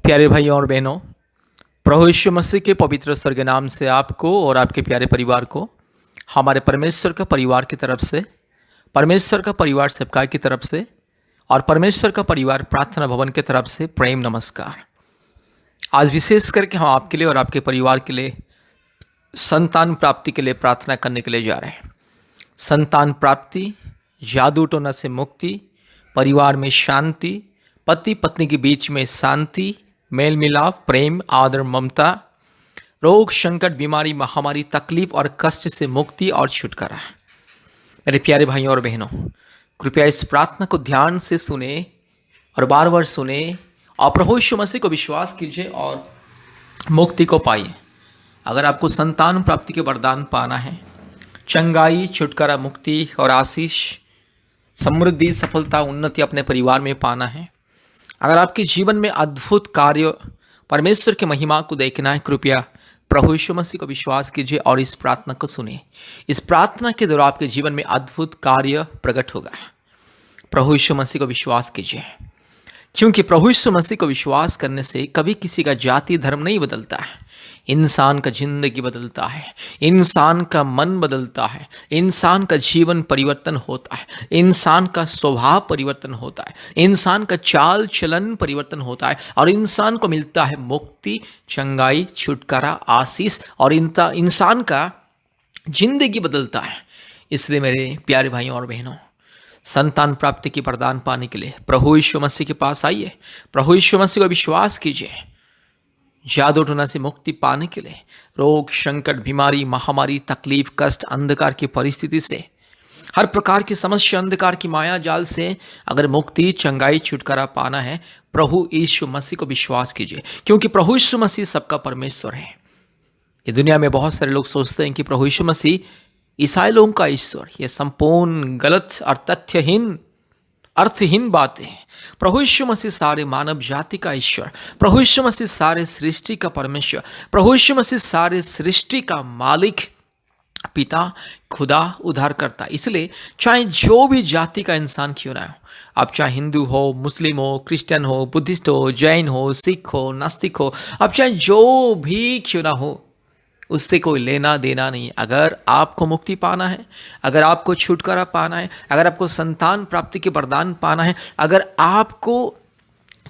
प्यारे भाइयों और बहनों, प्रभु यीशु मसीह के पवित्र स्वर्ग नाम से आपको और आपके प्यारे परिवार को हमारे परमेश्वर का परिवार की तरफ से, परमेश्वर का परिवार सबका की तरफ से और परमेश्वर का परिवार प्रार्थना भवन की तरफ से प्रेम नमस्कार। आज विशेष करके हम आपके लिए और आपके परिवार के लिए संतान प्राप्ति के लिए प्रार्थना करने के लिए जा रहे हैं। संतान प्राप्ति, जादू टोना से मुक्ति, परिवार में शांति, पति पत्नी के बीच में शांति, मेल मिलाप, प्रेम, आदर, ममता, रोग, संकट, बीमारी, महामारी, तकलीफ और कष्ट से मुक्ति और छुटकारा। मेरे प्यारे भाइयों और बहनों, कृपया इस प्रार्थना को ध्यान से सुने और बार बार सुने और प्रभु यीशु मसीह को विश्वास कीजिए और मुक्ति को पाइए। अगर आपको संतान प्राप्ति के वरदान पाना है, चंगाई, छुटकारा, मुक्ति और आशीष, समृद्धि, सफलता, उन्नति अपने परिवार में पाना है, अगर आपके जीवन में अद्भुत कार्य, परमेश्वर की महिमा को देखना है, कृपया प्रभु यीशु मसीह को विश्वास कीजिए और इस प्रार्थना को सुनिए। इस प्रार्थना के द्वारा आपके जीवन में अद्भुत कार्य प्रकट होगा। प्रभु यीशु मसीह को विश्वास कीजिए, क्योंकि प्रभु यीशु मसीह को विश्वास करने से कभी किसी का जाति धर्म नहीं बदलता है। इंसान का जिंदगी बदलता है, इंसान का मन बदलता है, इंसान का जीवन परिवर्तन होता है, इंसान का स्वभाव परिवर्तन होता है, इंसान का चाल चलन परिवर्तन होता है और इंसान को मिलता है मुक्ति, चंगाई, छुटकारा, आशीष और इंसान का जिंदगी बदलता है। इसलिए मेरे प्यारे भाइयों और बहनों, संतान प्राप्ति की वरदान पाने के लिए प्रभु यीशु मसीह के पास आइए, प्रभु यीशु मसीह को विश्वास कीजिए। जादू टोना से मुक्ति पाने के लिए, रोग, संकट, बीमारी, महामारी, तकलीफ, कष्ट, अंधकार की परिस्थिति से, हर प्रकार की समस्या, अंधकार की माया जाल से अगर मुक्ति, चंगाई, छुटकारा पाना है, प्रभु यीशु मसीह को विश्वास कीजिए, क्योंकि प्रभु यीशु मसीह सबका परमेश्वर है। ये दुनिया में बहुत सारे लोग सोचते हैं कि प्रभु यीशु मसीह ईसाई लोगों का ईश्वर। यह संपूर्ण गलत और तथ्यहीन, अर्थहीन बातें हैं। प्रभु यीशु मसीह सारे मानव जाति का ईश्वर, प्रभु यीशु मसीह सारे सृष्टि का परमेश्वर, प्रभु यीशु मसीह सारे सृष्टि का मालिक, पिता, खुदा, उद्धारकर्ता। इसलिए चाहे जो भी जाति का इंसान क्यों ना हो, आप चाहे हिंदू हो, मुस्लिम हो, क्रिश्चियन हो, बुद्धिस्ट हो, जैन हो, सिख हो, नास्तिक हो, आप चाहे जो भी क्यों ना हो, उससे कोई लेना देना नहीं। अगर आपको मुक्ति पाना है, अगर आपको छुटकारा पाना है, अगर आपको संतान प्राप्ति के वरदान पाना है, अगर आपको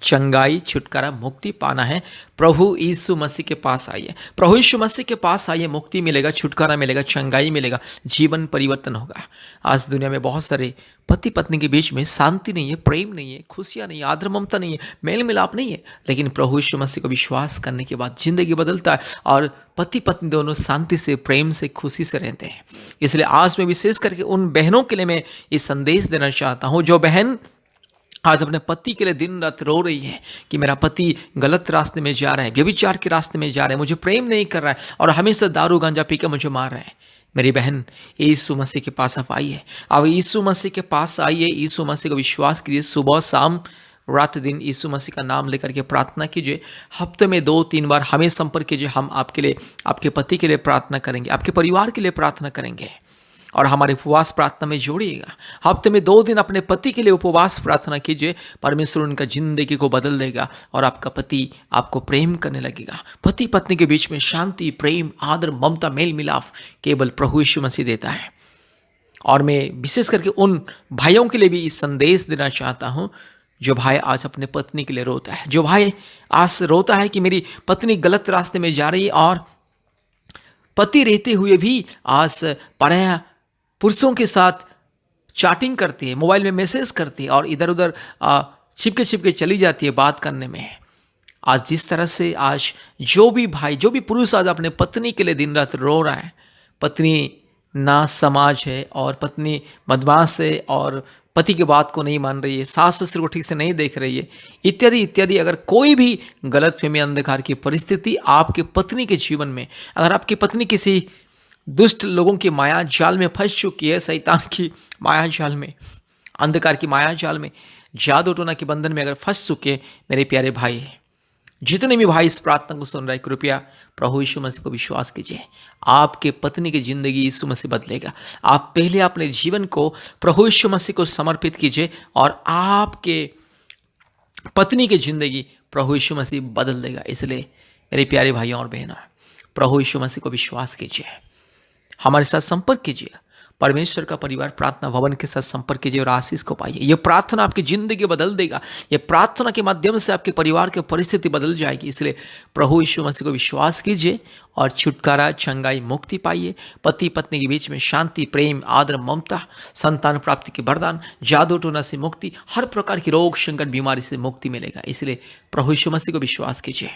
चंगाई, छुटकारा, मुक्ति पाना है, प्रभु यीशु मसीह के पास आइए। प्रभु यीशु मसीह के पास आइए, मुक्ति मिलेगा, छुटकारा मिलेगा, चंगाई मिलेगा, जीवन परिवर्तन होगा। आज दुनिया में बहुत सारे पति पत्नी के बीच में शांति नहीं है, प्रेम नहीं है, खुशियाँ नहीं है, आदर ममता नहीं है, मेल मिलाप नहीं है, लेकिन प्रभु यीशु मसीह को विश्वास करने के बाद जिंदगी बदलता है और पति पत्नी दोनों शांति से, प्रेम से, खुशी से रहते हैं। इसलिए आज मैं विशेष करके उन बहनों के लिए मैं ये संदेश देना चाहता हूँ, जो बहन आज अपने पति के लिए दिन रात रो रही है कि मेरा पति गलत रास्ते में जा रहा है, व्यभिचार के रास्ते में जा रहा है, मुझे प्रेम नहीं कर रहा है और हमेशा दारू गांजा पी कर मुझे मार रहा है। मेरी बहन, यीशु मसीह के पास आप आइए, अब यीशु मसीह के पास आइए, यीशु मसीह को विश्वास कीजिए, सुबह शाम रात दिन यीशु मसीह का नाम लेकर के प्रार्थना कीजिए। हफ्ते में 2-3 बार हमें संपर्क कीजिए, हम आपके लिए, आपके पति के लिए प्रार्थना करेंगे, आपके परिवार के लिए प्रार्थना करेंगे और हमारे उपवास प्रार्थना में जोड़िएगा। हफ्ते में 2 दिन अपने पति के लिए उपवास प्रार्थना कीजिए, परमेश्वर उनका जिंदगी को बदल देगा और आपका पति आपको प्रेम करने लगेगा। पति पत्नी के बीच में शांति, प्रेम, आदर, ममता, मेल मिलाप केवल प्रभु यीशु मसीह देता है। और मैं विशेष करके उन भाइयों के लिए भी इस संदेश देना चाहता हूँ, जो भाई आज अपने पत्नी के लिए रोता है, जो भाई आज रोता है कि मेरी पत्नी गलत रास्ते में जा रही है और पति रहते हुए भी आज पराया पुरुषों के साथ चैटिंग करती है, मोबाइल में मैसेज करती है और इधर उधर छिपके छिपके चली जाती है बात करने में। आज जिस तरह से आज जो भी भाई, जो भी पुरुष आज अपने पत्नी के लिए दिन रात रो रहा है, पत्नी ना समाज है और पत्नी बदमाश है और पति की बात को नहीं मान रही है, सास ससुर को ठीक से नहीं देख रही है, इत्यादि इत्यादि, अगर कोई भी गलतफहमी, अंधकार की परिस्थिति आपके पत्नी के जीवन में, अगर आपकी पत्नी किसी दुष्ट लोगों की माया जाल में फंस चुकी है, शैतान की माया जाल में, अंधकार की माया जाल में, जादू टोना के बंधन में अगर फंस चुके, मेरे प्यारे भाई, जितने भी भाई इस प्रार्थना को सुन रहे, कृपया प्रभु यीशु मसीह को विश्वास कीजिए। आपके पत्नी की जिंदगी यीशु मसीह बदलेगा। आप पहले अपने जीवन को प्रभु यीशु मसीह को समर्पित कीजिए और आपके पत्नी की जिंदगी प्रभु यीशु मसीह बदल देगा। इसलिए मेरे प्यारे भाइयों और बहनों, प्रभु यीशु मसीह को विश्वास कीजिए, हमारे साथ संपर्क कीजिए, परमेश्वर का परिवार प्रार्थना भवन के साथ संपर्क कीजिए और आशीष को पाइए। यह प्रार्थना आपकी जिंदगी बदल देगा। यह प्रार्थना के माध्यम से आपके परिवार की परिस्थिति बदल जाएगी। इसलिए प्रभु यीशु मसीह को विश्वास कीजिए और छुटकारा, चंगाई, मुक्ति पाइए। पति पत्नी के बीच में शांति, प्रेम, आदर, ममता, संतान प्राप्ति के वरदान, जादू टोना से मुक्ति, हर प्रकार की रोग, संकट, बीमारी से मुक्ति मिलेगा। इसलिए प्रभु यीशु मसीह को विश्वास कीजिए,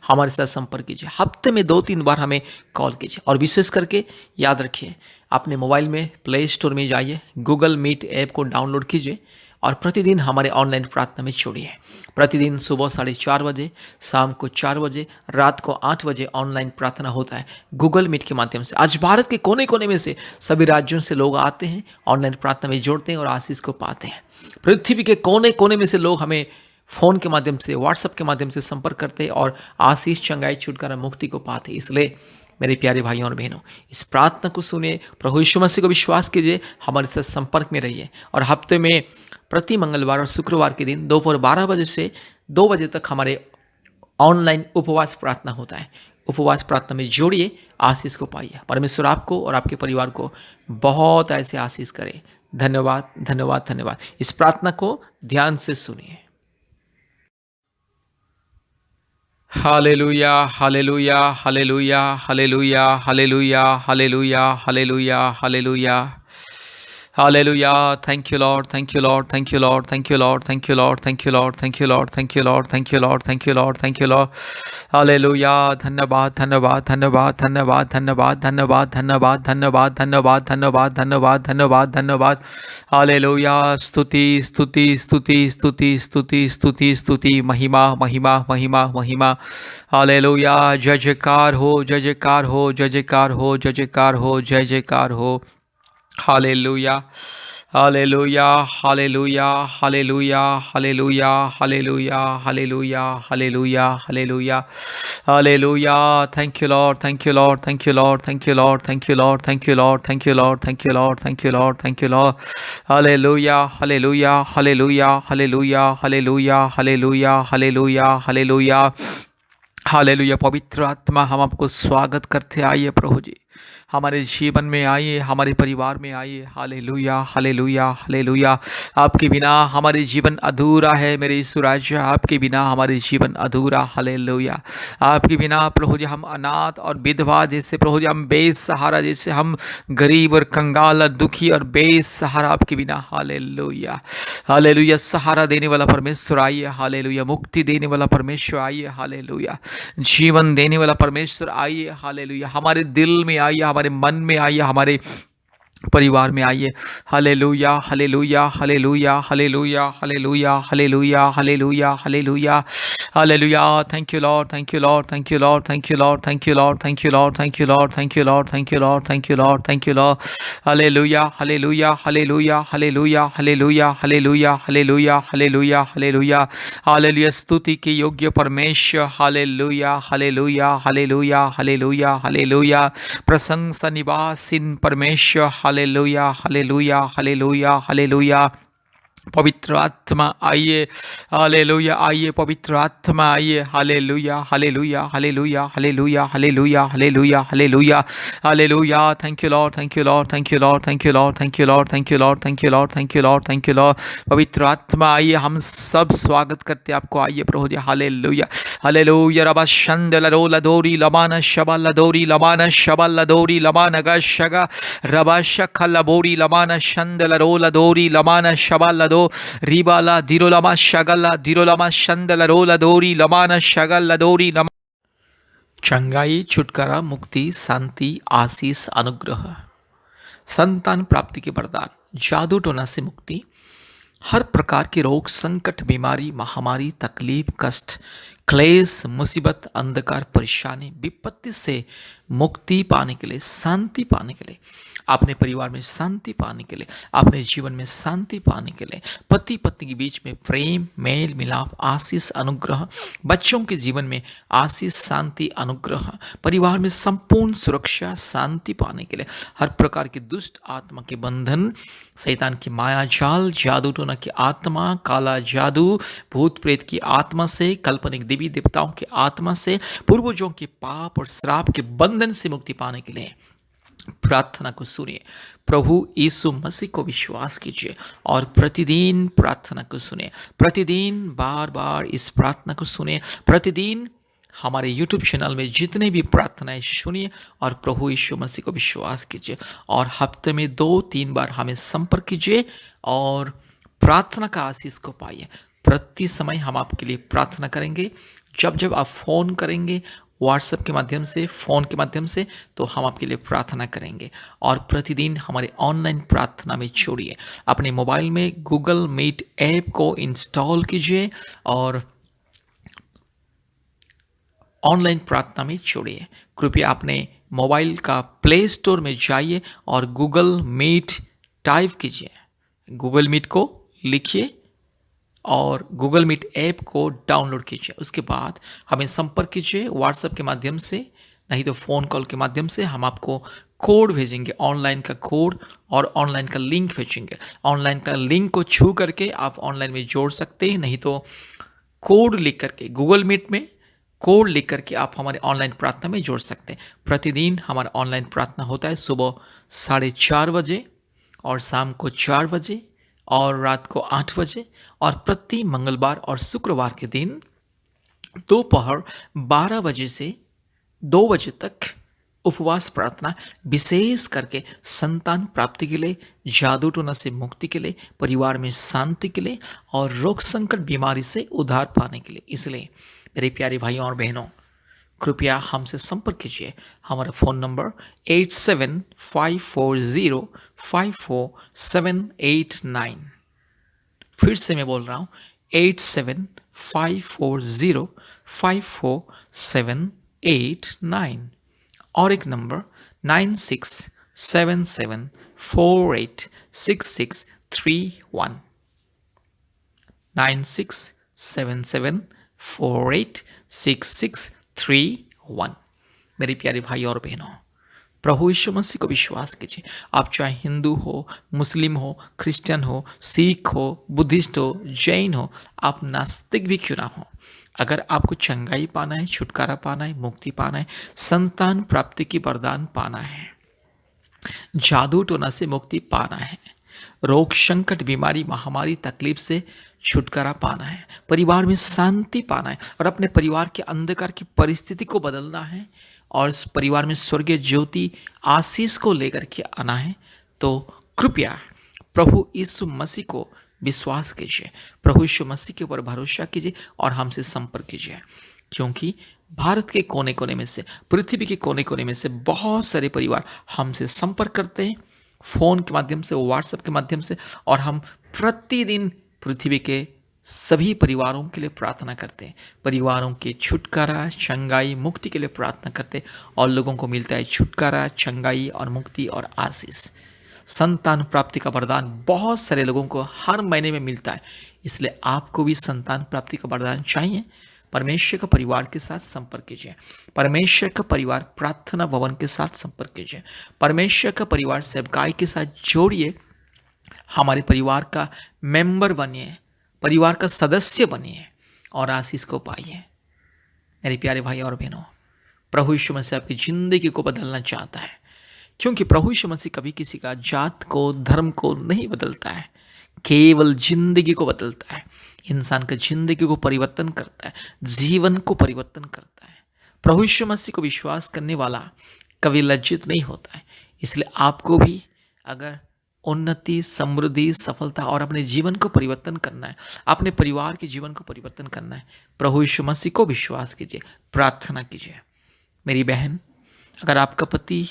हमारे साथ संपर्क कीजिए। हफ्ते में 2-3 बार हमें कॉल कीजिए और विशेष करके याद रखिए, अपने मोबाइल में प्ले स्टोर में जाइए, गूगल मीट ऐप को डाउनलोड कीजिए और प्रतिदिन हमारे ऑनलाइन प्रार्थना में जुड़िए। प्रतिदिन सुबह 4:30 बजे, शाम को 4 बजे, रात को 8 बजे ऑनलाइन प्रार्थना होता है गूगल मीट के माध्यम से। आज भारत के कोने कोने में से सभी राज्यों से लोग आते हैं, ऑनलाइन प्रार्थना में जुड़ते हैं और आशीष को पाते हैं। पृथ्वी के कोने कोने में से लोग हमें फ़ोन के माध्यम से, व्हाट्सएप के माध्यम से संपर्क करते और आशीष, चंगाई, छुटकारा, मुक्ति को पाते। इसलिए मेरे प्यारे भाइयों और बहनों, इस प्रार्थना को सुनिए, प्रभु यीशु मसीह को विश्वास कीजिए, हमारे साथ संपर्क में रहिए और हफ्ते में प्रति मंगलवार और शुक्रवार के दिन दोपहर 12 बजे से 2 बजे तक हमारे ऑनलाइन उपवास प्रार्थना होता है। उपवास प्रार्थना में जोड़िए, आशीष को पाइए। परमेश्वर आपको और आपके परिवार को बहुत ऐसे आशीष करे। धन्यवाद, धन्यवाद, धन्यवाद। इस प्रार्थना को ध्यान से सुनिए। Hallelujah, hallelujah, hallelujah, hallelujah, hallelujah, hallelujah, hallelujah, hallelujah, hallelujah. Thank you Lord, thank you Lord, thank you Lord, thank you Lord, thank you Lord, thank you Lord, thank you Lord, thank you Lord, thank you Lord, thank you Lord, thank you Lord. Hallelujah. धन्यवाद, धन्यवाद, धन्यवाद, धन्यवाद, धन्यवाद, धन्यवाद, धन्यवाद, धन्यवाद, धन्यवाद, धन्यवाद, धन्यवाद, धन्यवाद, धन्यवाद। हालेलुया। स्तुति, स्तुति, स्तुति, स्तुति, स्तुति, स्तुति, स्तुति, महिमा, महिमा, महिमा, महिमा। हालेलुया। जय जयकार हो, जय जयकार हो, जय जयकार हो, जय जयकार हो, जय जयकार हो। Hallelujah, hallelujah, hallelujah, hallelujah, hallelujah, hallelujah, hallelujah, hallelujah, hallelujah, hallelujah. Thank you Lord, thank you Lord, thank you Lord, thank you Lord, thank you Lord, thank you Lord, thank you Lord, thank you Lord, thank you Lord, thank you Lord. Hallelujah, hallelujah, hallelujah, hallelujah, hallelujah, hallelujah, hallelujah, hallelujah, hallelujah. पवित्र आत्मा, हम आपको स्वागत करते। आइए प्रभु जी, हमारे जीवन में आइए, हमारे परिवार में आइए। Hallelujah, hallelujah, hallelujah. आपके बिना हमारे जीवन अधूरा है मेरे यीशु राजा, आपके बिना हमारे जीवन अधूरा। हालेलुया। आपके बिना प्रभु जी हम अनाथ और विधवा जैसे, प्रभु जी हम बेसहारा जैसे, हम गरीब और कंगाल और दुखी और बेसहारा आपके बिना। Hallelujah, hallelujah. सहारा देने वाला परमेश्वर आइए। हालेलुया। मुक्ति देने वाला परमेश्वर आइए। हालेलुया। जीवन देने वाला परमेश्वर आइए। हालेलुया। हमारे दिल में आइए, हमारे मन में आइए, हमारे परिवार में आइए। Hallelujah, hallelujah, hallelujah, hallelujah, hallelujah, hallelujah, hallelujah, hallelujah, hallelujah. Thank you Lord, thank you Lord, thank you Lord, thank you Lord, thank you Lord, thank you Lord, thank you Lord, thank you Lord, thank you Lord, thank you Lord, thank you Lord. Hallelujah, hallelujah, hallelujah, hallelujah, hallelujah, hallelujah, hallelujah, hallelujah, hallelujah, hallelujah. स्तुति के योग्य परमेश्वर। Hallelujah, hallelujah, hallelujah, hallelujah, hallelujah. प्रशंसा निवासीन परमेश्वर। Hallelujah, hallelujah, hallelujah, hallelujah. पवित्र आत्मा आइए। Hallelujah, आइए पवित्र आत्मा आइए। Hallelujah, hallelujah, hallelujah, hallelujah, hallelujah, hallelujah, hallelujah, hallelujah. Thank you Lord, thank you Lord, thank you Lord, thank you Lord, thank you Lord, thank you Lord, thank you Lord, thank you Lord, thank you Lord. पवित्र आत्मा आइए, हम सब स्वागत करते आपको। आइए प्रभु जी। Hallelujah, hallelujah. रबा शंदल रोला दोरी लमाना शबल दोरी लमाना शबल दोरी लमाना गशगा रबा शखल बोरी लमाना शंदल रोला दोरी लमाना शबल दो रिबाला दिरोलमा शगला दिरोलमा शंदल रोला दोरी लमाना शगल दोरी लमा। चंगाई, छुटकारा, मुक्ति, शांति, आशीष, अनुग्रह, संतान प्राप्ति के वरदान, जादू टोना से मुक्ति, हर प्रकार के रोग, संकट, बीमारी, महामारी, तकलीफ, कष्ट, क्लेश, मुसीबत, अंधकार, परेशानी, विपत्ति से मुक्ति पाने के लिए, शांति पाने के लिए अपने परिवार में शांति पाने के लिए, अपने जीवन में शांति पाने के लिए, पति पत्नी के बीच में प्रेम, मेल मिलाप, आशीष, अनुग्रह, बच्चों के जीवन में आशीष, शांति, अनुग्रह, परिवार में संपूर्ण सुरक्षा, शांति पाने के लिए, हर प्रकार की दुष्ट आत्मा के बंधन, शैतान की माया जाल, जादू टोना की आत्मा, काला जादू, भूत प्रेत की आत्मा से, काल्पनिक देवी देवताओं की आत्मा से, पूर्वजों के पाप और श्राप के बंधन से मुक्ति पाने के लिए प्रार्थना को सुनिए। प्रभु यीशु मसीह को विश्वास कीजिए और प्रतिदिन प्रार्थना को सुनिए। प्रतिदिन बार बार इस प्रार्थना को सुनिए। प्रतिदिन हमारे YouTube चैनल में जितने भी प्रार्थनाएं सुनिए और प्रभु यीशु मसीह को विश्वास कीजिए और हफ्ते में 2-3 बार हमें संपर्क कीजिए और प्रार्थना का आशीष को पाइए। प्रति समय हम आपके लिए प्रार्थना करेंगे। जब जब आप फ़ोन करेंगे व्हाट्सएप के माध्यम से, फ़ोन के माध्यम से, तो हम आपके लिए प्रार्थना करेंगे। और प्रतिदिन हमारे ऑनलाइन प्रार्थना में जोड़िए। अपने मोबाइल में गूगल मीट ऐप को इंस्टॉल कीजिए और ऑनलाइन प्रार्थना में जोड़िए। कृपया अपने मोबाइल का प्ले स्टोर में जाइए और गूगल मीट टाइप कीजिए। गूगल मीट को लिखिए और गूगल मीट ऐप को डाउनलोड कीजिए। उसके बाद हमें संपर्क कीजिए व्हाट्सएप के माध्यम से, नहीं तो फ़ोन कॉल के माध्यम से। हम आपको कोड भेजेंगे, ऑनलाइन का कोड और ऑनलाइन का लिंक भेजेंगे। ऑनलाइन का लिंक को छू करके आप ऑनलाइन में जोड़ सकते हैं, नहीं तो कोड लिख करके गूगल मीट में कोड लिख करके आप हमारे ऑनलाइन प्रार्थना में जोड़ सकते हैं। प्रतिदिन हमारा ऑनलाइन प्रार्थना होता है सुबह 4:30 बजे और शाम को 4 बजे और रात को 8 बजे, और प्रति मंगलवार और शुक्रवार के दिन दोपहर 12 बजे से 2 बजे तक उपवास प्रार्थना, विशेष करके संतान प्राप्ति के लिए, जादू टोना से मुक्ति के लिए, परिवार में शांति के लिए और रोग संकट बीमारी से उद्धार पाने के लिए। इसलिए मेरे प्यारे भाइयों और बहनों, कृपया हमसे संपर्क कीजिए। हमारा फ़ोन नंबर 8754054789। फिर से मैं बोल रहा हूँ 8754054789, और एक नंबर 9677486631, 9677486631। मेरे प्यारे भाई और बहनों, प्रभु यीशु मसीह को विश्वास कीजिए। आप चाहे हिंदू हो, मुस्लिम हो, क्रिश्चियन हो, सिख हो, बुद्धिस्ट हो, जैन हो, आप नास्तिक भी क्यों ना हो, अगर आपको चंगाई पाना है, छुटकारा पाना है, मुक्ति पाना है, संतान प्राप्ति की वरदान पाना है, जादू टोना से मुक्ति पाना है, रोग संकट बीमारी महामारी तकलीफ से छुटकारा पाना है, परिवार में शांति पाना है और अपने परिवार के अंधकार की परिस्थिति को बदलना है और इस परिवार में स्वर्गीय ज्योति आशीष को लेकर के आना है, तो कृपया प्रभु यीशु मसीह को विश्वास कीजिए। प्रभु यीशु मसीह के ऊपर भरोसा कीजिए और हमसे संपर्क कीजिए, क्योंकि भारत के कोने कोने में से, पृथ्वी के कोने कोने में से बहुत सारे परिवार हमसे संपर्क करते हैं, फ़ोन के माध्यम से, व्हाट्सएप के माध्यम से, और हम प्रतिदिन पृथ्वी के सभी परिवारों के लिए प्रार्थना करते हैं। परिवारों के छुटकारा, चंगाई, मुक्ति के लिए प्रार्थना करते हैं और लोगों को मिलता है छुटकारा, चंगाई और मुक्ति और आशीष। संतान प्राप्ति का वरदान बहुत सारे लोगों को हर महीने में मिलता है, इसलिए आपको भी संतान प्राप्ति का वरदान चाहिए। परमेश्वर का परिवार के साथ संपर्क कीजिए। परमेश्वर का परिवार प्रार्थना भवन के साथ संपर्क कीजिए। परमेश्वर का परिवार सेवकाई के साथ जोड़िए। हमारे परिवार का मेंबर बनिए, परिवार का सदस्य बनिए और आशीष को पाइए। मेरे प्यारे भाई और बहनों, प्रभु यीशु मसीह आपकी जिंदगी को बदलना चाहता है, क्योंकि प्रभु यीशु मसीह कभी किसी का जात को, धर्म को नहीं बदलता है, केवल जिंदगी को बदलता है, इंसान का जिंदगी को परिवर्तन करता है, जीवन को परिवर्तन करता है। प्रभु यीशु मसीह को विश्वास करने वाला कभी लज्जित नहीं होता है। इसलिए आपको भी अगर उन्नति, समृद्धि, सफलता और अपने जीवन को परिवर्तन करना है, अपने परिवार के जीवन को परिवर्तन करना है, प्रभु यीशु मसीह को विश्वास कीजिए, प्रार्थना कीजिए। मेरी बहन, अगर आपका पति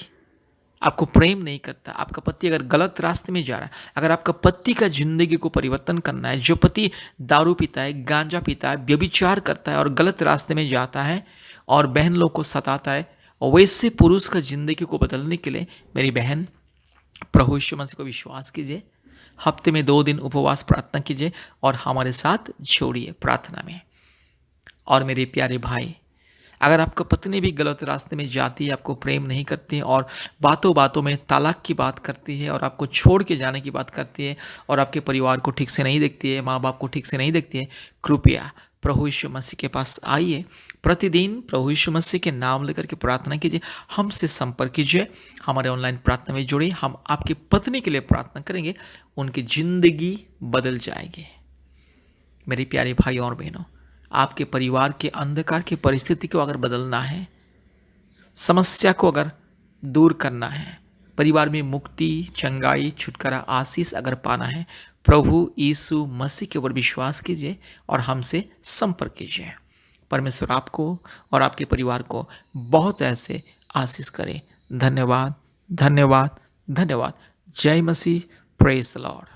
आपको प्रेम नहीं करता, आपका पति अगर गलत रास्ते में जा रहा है, अगर आपका पति का जिंदगी को परिवर्तन करना है, जो पति दारू पीता है, गांजा पीता है, व्यभिचार करता है और गलत रास्ते में जाता है और बहन लोग को सताता है, और वैसे पुरुष का जिंदगी को बदलने के लिए मेरी बहन प्रभु यीशु मसीह को विश्वास कीजिए, हफ्ते में 2 दिन उपवास प्रार्थना कीजिए और हमारे साथ जोड़िए प्रार्थना में। और मेरे प्यारे भाई, अगर आपका पत्नी भी गलत रास्ते में जाती है, आपको प्रेम नहीं करती है और बातों बातों में तलाक की बात करती है और आपको छोड़ के जाने की बात करती है और आपके परिवार को ठीक से नहीं देखती है, माँ बाप को ठीक से नहीं देखती है, कृपया प्रभु यीशु मसीह के पास आइए। प्रतिदिन प्रभु यीशु मसीह के नाम लेकर के प्रार्थना कीजिए, हमसे संपर्क कीजिए, हमारे ऑनलाइन प्रार्थना में जुड़िए। हम आपकी पत्नी के लिए प्रार्थना करेंगे, उनकी जिंदगी बदल जाएगी। मेरे प्यारे भाई और बहनों, आपके परिवार के अंधकार की परिस्थिति को अगर बदलना है, समस्या को अगर दूर करना है, परिवार में मुक्ति, चंगाई, छुटकारा, आशीष अगर पाना है, प्रभु यीशु मसीह के ऊपर विश्वास कीजिए और हमसे संपर्क कीजिए। परमेश्वर आपको और आपके परिवार को बहुत ऐसे आशीष करे। धन्यवाद, धन्यवाद, धन्यवाद। जय मसीह। Praise the lord.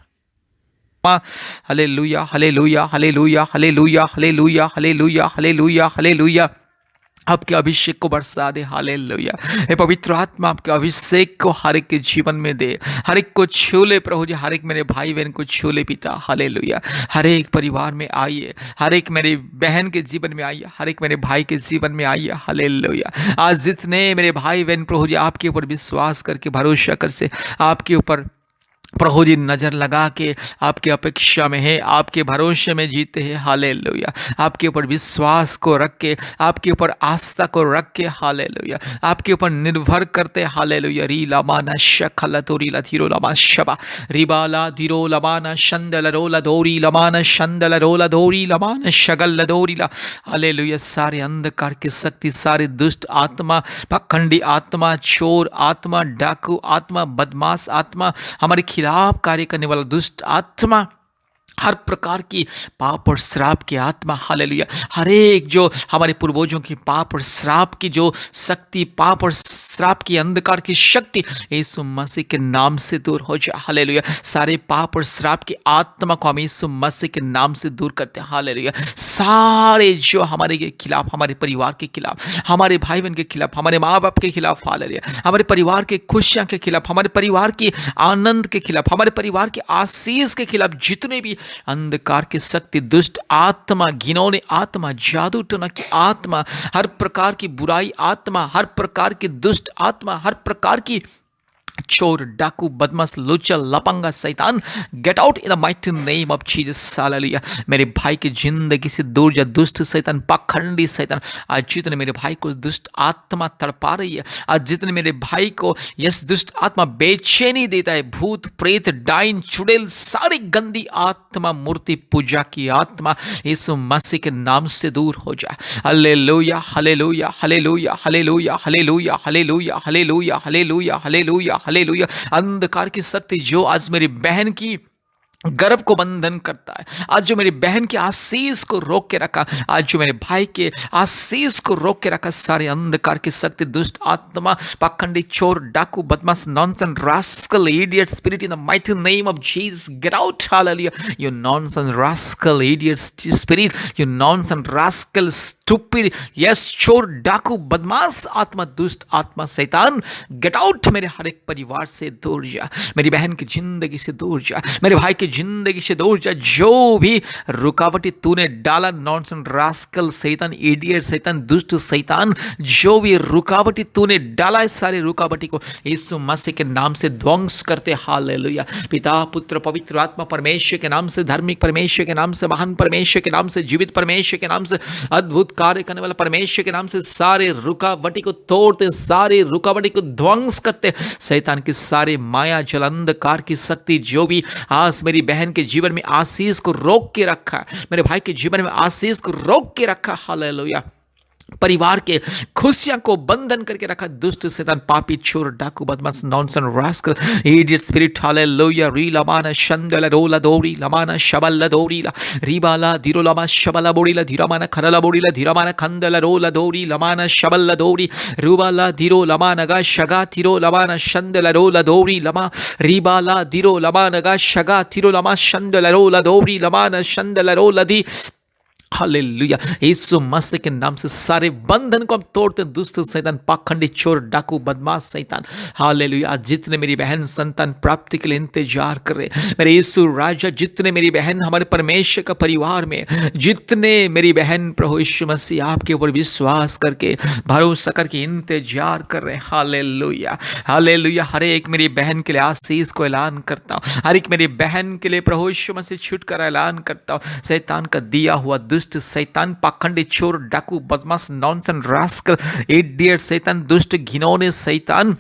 Hallelujah, hallelujah, hallelujah, hallelujah, hallelujah, hallelujah, hallelujah, hallelujah. आपके अभिषेक को बरसा दे। हालेलुया। हे पवित्र आत्मा, आपके अभिषेक को हर एक के जीवन में दे, हर एक को छू ले प्रभु जी, हर एक मेरे भाई बहन को छू ले पिता। हालेलुया। हर एक परिवार में आइए, हर एक मेरे बहन के जीवन में आइए, हर एक मेरे भाई के जीवन में आइए। हालेलुया। आज जितने मेरे भाई बहन प्रभु जी आपके ऊपर विश्वास करके भरोसा कर से आपके ऊपर प्रभु जी नज़र लगा के आपकी अपेक्षा में है, आपके भरोसे में जीते हैं। हालेलुया। आपके ऊपर विश्वास को रख के, आपके ऊपर आस्था को रख के, हालेलुया, आपके ऊपर निर्भर करते। हालेलुया। री लमाना शखला तोरी लधीरो लमा शबा रिबाला धीरो लमाना शंदल रोला दोरी लमाना शंदल रोला दोरी लमाना शगल दोरीला। हालेलुया। सारे अंधकार की शक्ति, सारे दुष्ट आत्मा, पाखंडी आत्मा, चोर आत्मा, डाकू आत्मा, बदमाश आत्मा, हमारे खिलाफ कार्य करने वाला दुष्ट आत्मा, हर प्रकार की पाप और श्राप की आत्मा, हालेलुया, हर एक जो हमारे पूर्वजों की पाप और श्राप की जो शक्ति, पाप और श्राप की अंधकार की शक्ति यीशु मसीह के नाम से दूर हो जाए। हालेलुया। सारे पाप और श्राप की आत्मा को हम यीशु मसीह के नाम से दूर करते हैं। हालेलुया। सारे जो हमारे के खिलाफ, हमारे परिवार के खिलाफ, हमारे भाई बहन के खिलाफ, हमारे माँ बाप के खिलाफ, हालेलुया, हमारे परिवार के खुशियाँ के खिलाफ, हमारे परिवार की आनंद के खिलाफ, हमारे परिवार के आशीष के खिलाफ जितने भी अंधकार की शक्ति, दुष्ट आत्मा, घिनौनी आत्मा, जादू टोना की आत्मा, हर प्रकार की बुराई आत्मा, हर प्रकार की दुष्ट आत्मा, हर प्रकार की चोर, डाकू, बदमाश, लुच्चा, लपंगा, शैतान, get out in the mighty name of Jesus. Hallelujah. मेरे भाई की जिंदगी से दूर जा दुष्ट शैतान, पाखंडी शैतान। आज जितने मेरे भाई को दुष्ट आत्मा तड़पा रही है, आज जितने मेरे भाई को यस दुष्ट आत्मा बेचैनी देता है, भूत, प्रेत, डाइन, चुड़ैल, सारी गंदी आत्मा, मूर्ति पूजा की आत्मा यीशु मसीह के नाम से दूर हो जाए। Hallelujah, hallelujah, hallelujah, hallelujah, hallelujah, hallelujah, hallelujah, hallelujah, hallelujah, hallelujah. अंधकार की शक्ति जो आज मेरी बहन की गर्भ को बंधन करता है, आज जो मेरी बहन के आशीष को रोक के रखा, आज जो मेरे भाई के आशीष को रोक के रखा, सारे अंधकार की शक्ति, दुष्ट आत्मा, पाखंडी, चोर, डाकू, बदमाश, nonsense, rascal, idiot spirit, in the mighty name of Jesus, get out. Hallelujah. You nonsense, rascal, idiot spirit, you nonsense, rascal, stupid, yes, चोर, डाकू, बदमाश आत्मा, दुष्ट आत्मा, शैतान, गेट आउट। मेरे हर एक परिवार से दूर जा, मेरी बहन की जिंदगी से दूर जा, मेरे भाई की जिंदगी से दूर जा। जो भी रुकावटी तूने डाला, नॉनसेंस, रास्कल, शैतान, इडियट शैतान, दुष्ट शैतान, जो भी रुकावटी तूने डाला है, सारे रुकावटी को यीशु मसीह के नाम से ध्वंस करते। हालेलुया। पिता, पुत्र, पवित्र आत्मा, परमेश्वर के नाम से, धार्मिक परमेश्वर के नाम से, महान परमेश्वर के नाम से, जीवित परमेश्वर के नाम से, अद्भुत कार्य करने वाला परमेश्वर के नाम से, सारे रुकावटी को तोड़ते, सारे रुकावटी को ध्वंस करते। शैतान की सारे माया, जल, अंधकार की शक्ति जो भी आज मेरी बहन के जीवन में आशीष को रोक के रखा, मेरे भाई के जीवन में आशीष को रोक के रखा, हालेलुया, परिवार के खुशियां को बंधन करके रखा, दुष्ट शैतान, पापी, चोर, डाकू, बदमाश, nonsense, rascal, idiot spirit, hallelujah, री लमाना शंदल रोला दोरी लमाना शबल दोरीला रीबाला धीरो लमा शबला बोरीला धीरमाना खरला बोरीला धीरमाना खंदल रोला दोरी लमाना शबल दोरी रूबाला धीरो लमानगा शगा थिरो लमाना शंदल रोला दोरी लमा रीबाला धीरो लमानगा शगा थिरो लमा शंदल रोला दोरी लमाना शंदल रोला दी। हालेलुया। यीशु मसीह के नाम से सारे बंधन को हम तोड़ते हैं, दुष्ट शैतान, पाखंडी, चोर, डाकू, बदमाश शैतान। हालेलुया। आज जितने मेरी बहन संतान प्राप्ति के लिए इंतजार कर रहे, मेरे यीशु राजा, जितने मेरी बहन हमारे परमेश्वर का परिवार में, जितने मेरी बहन प्रभु यीशु मसीह आपके ऊपर विश्वास करके, भरोसा करके इंतजार कर रहे हैं। Hallelujah, hallelujah. हर एक मेरी बहन के लिए आशीष को ऐलान करता हूँ, हर एक मेरी बहन के लिए प्रभु यीशु मसीह छुटकारा ऐलान करता हूँ। शैतान का दिया हुआ दुष्ट शैतान, पाखंडी, चोर, डाकू, बदमाश, नॉनसन, रास्कल, इडियट शैतान, दुष्ट घिनौने शैतान,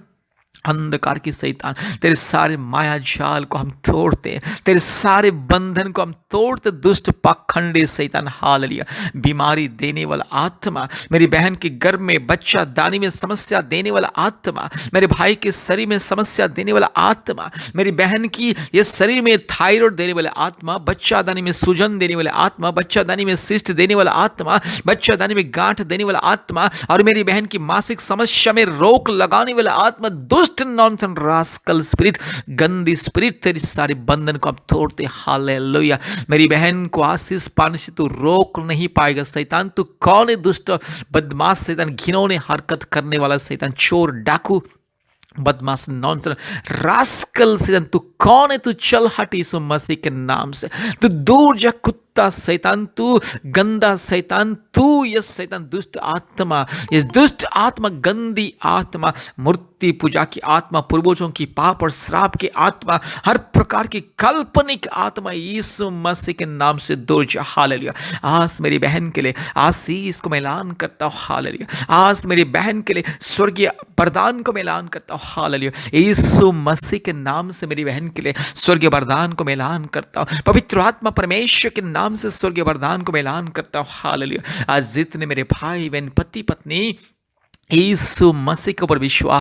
अंधकार की शैतान, तेरे सारे माया जाल को हम तोड़ते हैं, तेरे सारे बंधन को हम तोड़ते, दुष्ट पाखंडी शैतान। हालेलुया। बीमारी देने वाला आत्मा, मेरी बहन के गर्भ में बच्चा दानी में समस्या देने वाला आत्मा, मेरे भाई के शरीर में समस्या देने वाला आत्मा, मेरी बहन की ये शरीर में थायराइड देने वाला आत्मा, बच्चा दानी में सूजन देने वाला आत्मा, बच्चा दानी में सिस्ट देने वाला आत्मा, बच्चा दानी में गांठ देने वाला आत्मा, और मेरी बहन की मासिक समस्या में रोक लगाने वाला आत्मा, दुष्ट नॉनसन, रास्कल स्पिरिट, गंदी स्पिरिट, तेरी सारे बंधन को अब तोड़ते। हालेलुया। मेरी बहन को आशीष पाने से तू रोक नहीं पाएगा। शैतान तू कौन है? दुष्ट बदमाश शैतान, घिनौने हरकत करने वाला शैतान, चोर, डाकू, बदमाश, नॉनसेंस, रास्कल शैतान, तू कौन है? तू चल हट यीशु मसीह के नाम से, तू दूर जा कुत्ता शैतान, तू गंदा शैतान, तू ये शैतान, दुष्ट आत्मा, ये दुष्ट आत्मा, गंदी आत्मा, मूर्ति पूजा की आत्मा, पूर्वजों की पाप और श्राप की आत्मा, हर प्रकार की काल्पनिक आत्मा यीशु मसीह के नाम से दूर जा। हालेलुया। आज मेरी बहन के लिए आशीष को मैं ऐलान करता हूँ। हालेलुया। आज मेरी बहन के लिए स्वर्गीय वरदान को मैं ऐलान करता हूँ। हालेलुया। यीशु मसीह के नाम से मेरी बहन के लिए स्वर्गीय वरदान को मैं ऐलान करता हूँ। पवित्र आत्मा परमेश्वर के नाम से स्वर्गीय वरदान को मैं ऐलान करता हूँ। हालेलुया। आज जितने मेरे भाई बहन, पति पत्नी यीशु मसीह के ऊपर विश्वास